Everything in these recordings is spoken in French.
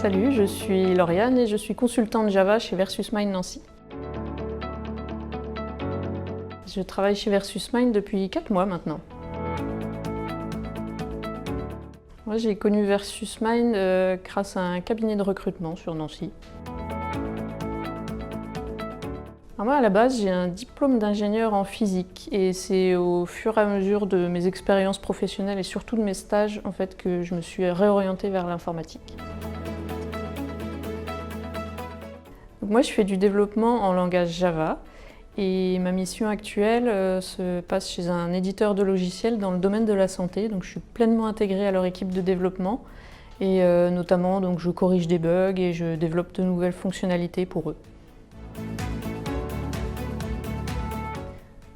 Salut, je suis Lauriane et je suis consultante Java chez Versusmind Nancy. Je travaille chez Versusmind depuis 4 mois maintenant. Moi, j'ai connu Versusmind grâce à un cabinet de recrutement sur Nancy. Alors moi, à la base, j'ai un diplôme d'ingénieur en physique et c'est au fur et à mesure de mes expériences professionnelles et surtout de mes stages en fait, que je me suis réorientée vers l'informatique. Moi, je fais du développement en langage Java et ma mission actuelle se passe chez un éditeur de logiciels dans le domaine de la santé. Donc, je suis pleinement intégrée à leur équipe de développement et notamment donc, je corrige des bugs et je développe de nouvelles fonctionnalités pour eux.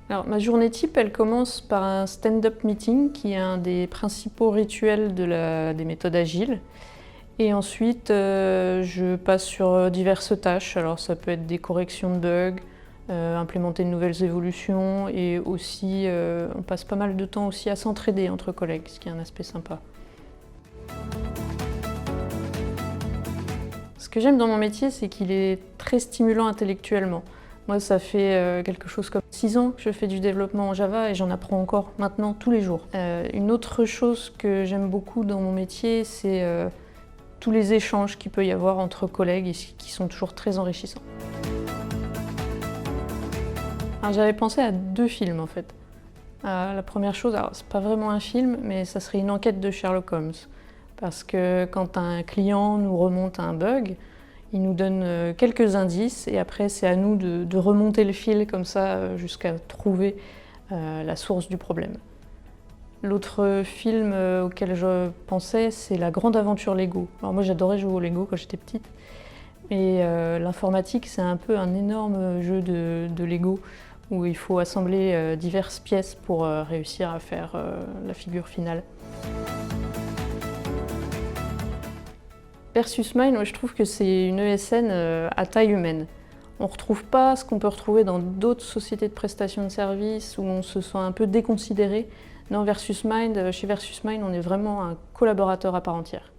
Alors, ma journée type, elle commence par un stand-up meeting qui est un des principaux rituels des méthodes agiles. Et ensuite, je passe sur diverses tâches. Alors, ça peut être des corrections de bugs, implémenter de nouvelles évolutions et aussi, on passe pas mal de temps aussi à s'entraider entre collègues, ce qui est un aspect sympa. Ce que j'aime dans mon métier, c'est qu'il est très stimulant intellectuellement. Moi, ça fait quelque chose comme 6 ans que je fais du développement en Java et j'en apprends encore maintenant tous les jours. Une autre chose que j'aime beaucoup dans mon métier, c'est tous les échanges qu'il peut y avoir entre collègues et qui sont toujours très enrichissants. J'avais pensé à 2 films en fait. La première chose, alors c'est pas vraiment un film, mais ça serait une enquête de Sherlock Holmes. Parce que quand un client nous remonte un bug, il nous donne quelques indices et après c'est à nous de remonter le fil comme ça jusqu'à trouver la source du problème. L'autre film auquel je pensais, c'est La Grande Aventure Lego. Alors moi j'adorais jouer au Lego quand j'étais petite. Et l'informatique, c'est un peu un énorme jeu de Lego où il faut assembler diverses pièces pour réussir à faire la figure finale. Versusmind, moi, je trouve que c'est une ESN à taille humaine. On ne retrouve pas ce qu'on peut retrouver dans d'autres sociétés de prestation de services où on se sent un peu déconsidéré. Non, chez Versusmind, on est vraiment un collaborateur à part entière.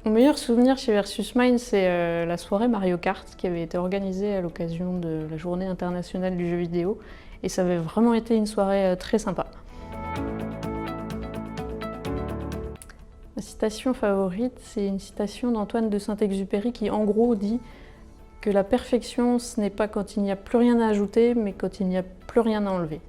Mon meilleur souvenir chez Versusmind, c'est la soirée Mario Kart qui avait été organisée à l'occasion de la Journée internationale du jeu vidéo. Et ça avait vraiment été une soirée très sympa. Ma citation favorite, c'est une citation d'Antoine de Saint-Exupéry qui, en gros, dit que la perfection, ce n'est pas quand il n'y a plus rien à ajouter, mais quand il n'y a plus rien à enlever.